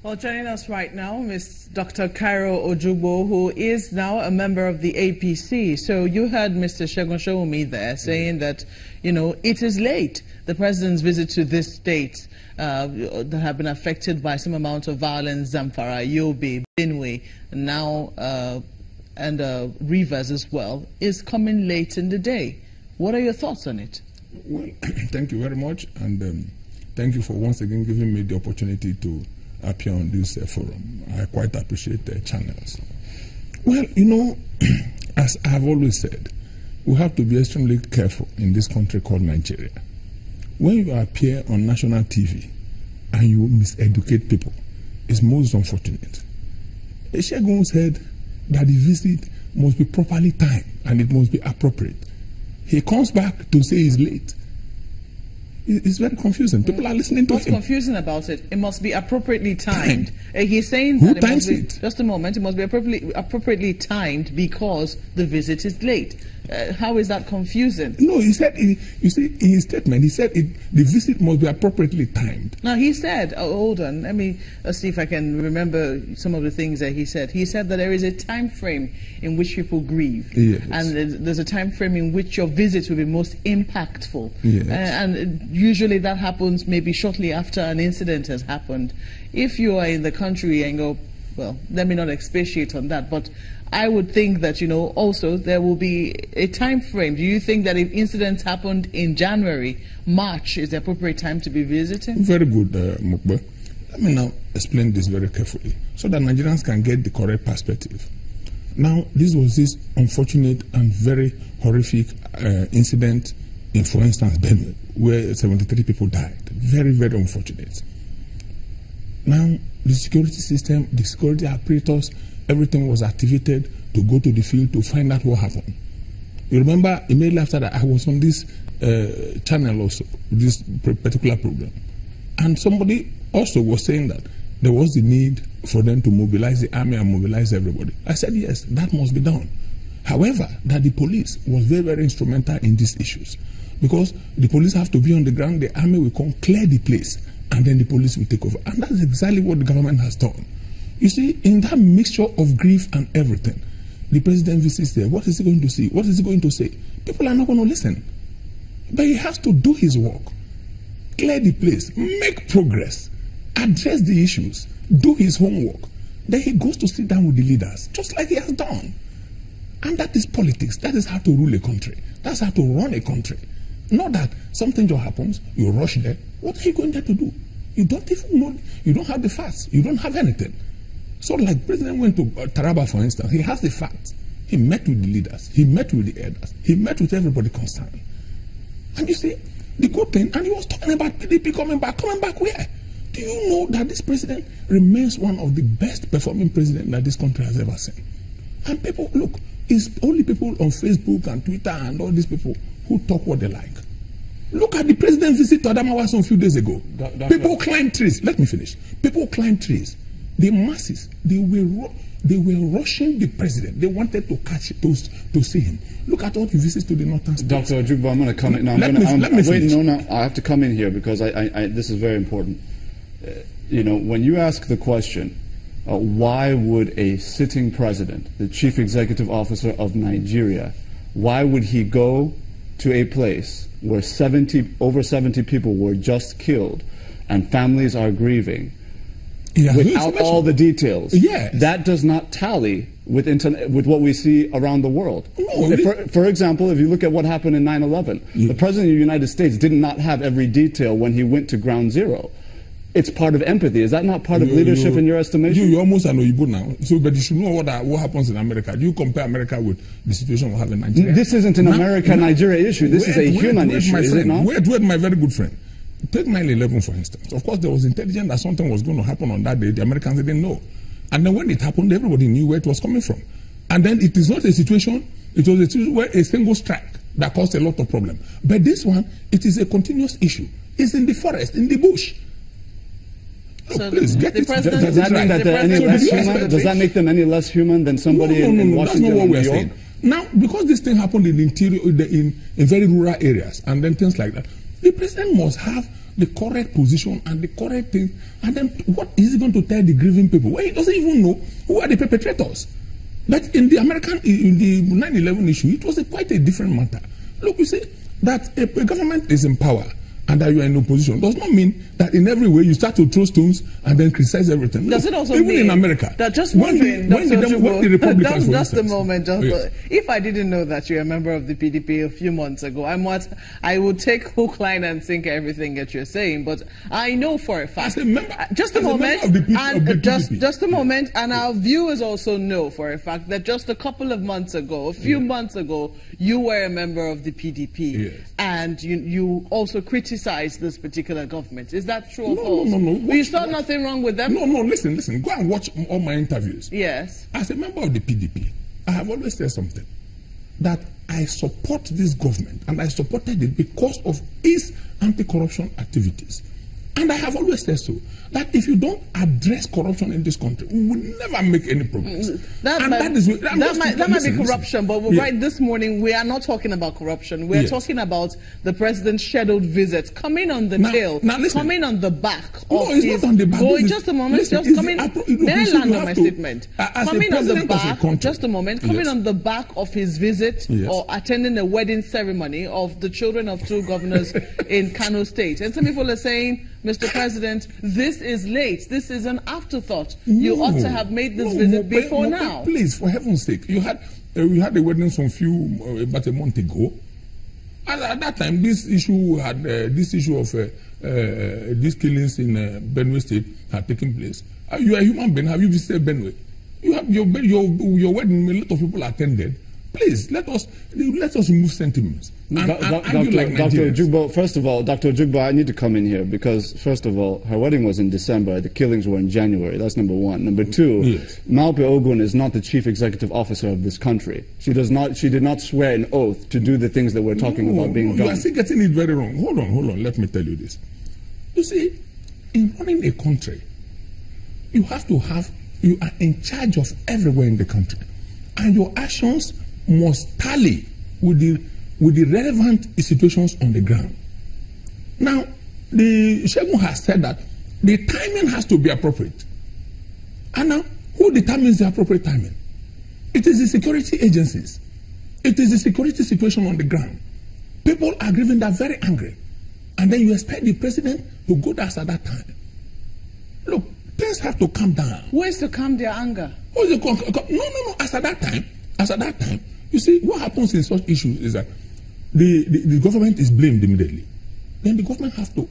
Well, joining us right now, Ms. Dr. Cairo Ojougboh, who is now a member of the APC. So you heard Mr. Segun Showunmi there saying that, you know, it is late. The president's visit to this state that have been affected by some amount of violence, Zamfara, Yobe, Benue, now and Rivers as well, is coming late in the day. What are your thoughts on it? Well, thank you very much, and thank you for once again giving me the opportunity to appear on this forum. I quite appreciate the channels. Well, you know, as I've always said, we have to be extremely careful in this country called Nigeria. When you appear on national TV and you miseducate people, it's most unfortunate. Segun said that the visit must be properly timed and it must be appropriate. He comes back to say he's late. It's very confusing. People are listening to him. What's confusing about it? It must be appropriately timed. He's saying Who that times it must be, just a moment, it must be appropriately timed because the visit is late. How is that confusing? No, he said, you see, in his statement, he said the visit must be appropriately timed. Now, he said, hold on, let's see if I can remember some of the things that he said. He said that there is a time frame in which people grieve. Yes. And there's a time frame in which your visit will be most impactful. Yes. And usually that happens maybe shortly after an incident has happened. If you are in the country and go, well, let me not expatiate on that, but I would think that, you know, also there will be a time frame. Do you think that if incidents happened in January, March is the appropriate time to be visiting? Very good, Mokbe. Let me now explain this very carefully so that Nigerians can get the correct perspective. Now, this was this unfortunate and very horrific incident in, for instance, Benue, where 73 people died. Very, very unfortunate. Now, the security system, the security apparatus, everything was activated to go to the field to find out what happened. You remember, immediately after that, I was on this channel also, this particular program. And somebody also was saying that there was the need for them to mobilize the army and mobilize everybody. I said, yes, that must be done. However, that the police was very, very instrumental in these issues. Because the police have to be on the ground, the army will come clear the place, and then the police will take over. And that's exactly what the government has done. You see, in that mixture of grief and everything, the president visits there. What is he going to see? What is he going to say? People are not going to listen. But he has to do his work, clear the place, make progress, address the issues, do his homework. Then he goes to sit down with the leaders, just like he has done. And that is politics. That is how to rule a country. That's how to run a country. Not that something just happens, you rush there. What are you going there to do? You don't even know. You don't have the facts. You don't have anything. So like President went to Taraba, for instance, he has the facts. He met with the leaders. He met with the elders. He met with everybody concerned. And you see, the good thing, and he was talking about PDP coming back. Coming back where? Do you know that this president remains one of the best performing presidents that this country has ever seen? And people, look, it's only people on Facebook and Twitter and all these people who talk what they like. Look at the president's visit to Adamawa some few days ago. People climbed trees. Let me finish. People climbed trees. The masses, they were rushing the president. They wanted to catch it, to see him. Look at all the visits to the northern states. Dr. Ojougboh, I'm going to come in now. Let me finish. Wait, no, I have to come in here because this is very important. You know, when you ask the question, why would a sitting president, the chief executive officer of Nigeria, why would he go to a place where over 70 people were just killed and families are grieving without all the details? Yes. That does not tally with what we see around the world. No, for example, if you look at what happened in 9/11, the President of the United States did not have every detail when he went to ground zero. It's part of empathy. Is that not part of leadership in your estimation? You almost an Ojougboh now. So, but you should know what happens in America. Do you compare America with the situation we have in Nigeria? This isn't an America-Nigeria issue. This is a human issue, is it not? Wait, my very good friend. Take 9/11, for instance. Of course, there was intelligence that something was going to happen on that day. The Americans didn't know. And then when it happened, everybody knew where it was coming from. And then it is not a situation, it was a situation where a single strike that caused a lot of problems. But this one, it is a continuous issue. It's in the forest, in the bush. So please, get it. Does that mean that they're any less human? Does that make them any less human than somebody in Washington? That's not what we are New York? saying. Now, because this thing happened in the interior, in very rural areas, and then things like that, the president must have the correct position and the correct thing, and then what is he going to tell the grieving people? Well, he doesn't even know who are the perpetrators. But in the 9/11 issue, it was quite a different matter. Look, you see, that a government is in power and that you are in opposition does not mean that in every way you start to throw stones and then criticize everything. Does it also even mean in America, that just wondering, when the Republicans, that's the moment. Yes. If I didn't know that you're a member of the PDP a few months ago, I would take hook, line, and sinker everything that you're saying. But I know for a fact. Just a moment, and our viewers also know for a fact that just a couple of months ago, a few months ago, you were a member of the PDP, and you also criticized this particular government. Is that true or false? No. You saw nothing wrong with them? No, listen. Go and watch all my interviews. Yes. As a member of the PDP, I have always said something, that I support this government, and I supported it because of its anti-corruption activities. And I have always said so, that if you don't address corruption in this country, we will never make any progress. That might be corruption, but right this morning, we are not talking about corruption. We are talking about the president's scheduled visits, coming on the tail, coming on the back of his... Not on the back. Just a moment, just coming... May I land on my statement? Coming on the back, just a moment, coming on the back of his visit or attending a wedding ceremony of the children of two governors in Kano State. And some people are saying, Mr. President, this is late. This is an afterthought. You ought to have made this visit before now. Please, for heaven's sake, you had a wedding about a month ago. And at that time, this issue of these killings in Benue State had taken place. You are a human being. Have you visited Benue? You have your wedding. A lot of people attended. Please let us remove sentiments. Dr. Ojougboh, first of all, Dr. Ojougboh, I need to come in here because, first of all, her wedding was in December. The killings were in January. That's number one. Number two, Maupe Ogun is not the chief executive officer of this country. She did not swear an oath to do the things that we're talking about being done. You are still getting it very wrong. Hold on. Let me tell you this. You see, in running a country, you are in charge of everywhere in the country, and your actions must tally with the relevant situations on the ground. Now, the Shegun has said that the timing has to be appropriate. And now, who determines the appropriate timing? It is the security agencies. It is the security situation on the ground. People are grieving, they're very angry. And then you expect the president to go there at that time. Look, things have to calm down. Ways to calm their anger? No. As at that time, you see, what happens in such issues is that the government is blamed immediately. Then the government has to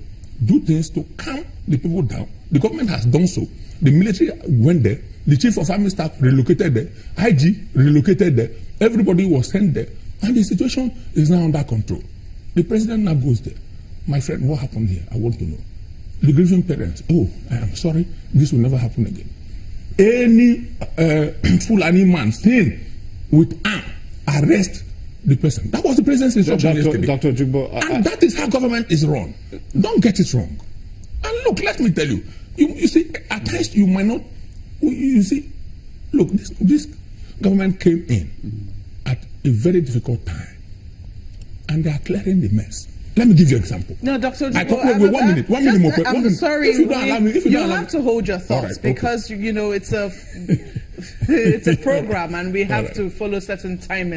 do things to calm the people down. The government has done so. The military went there. The chief of army staff relocated there. IG relocated there. Everybody was sent there. And the situation is now under control. The president now goes there. My friend, what happened here? I want to know. The grieving parents, I am sorry, this will never happen again. Any Fulani man seen with arm, arrest the person. That was the president's instruction yesterday. Dr. Ojougboh, and that is how government is run. Don't get it wrong. And look, let me tell you, you see, at times you might not, you see, look, this government came in at a very difficult time, and they are clearing the mess. Let me give you an example. No, Dr. Ojougboh, one minute more. I'm sorry, you'll have to hold your thoughts, right, because, you know, it's a program and we have to follow certain timing.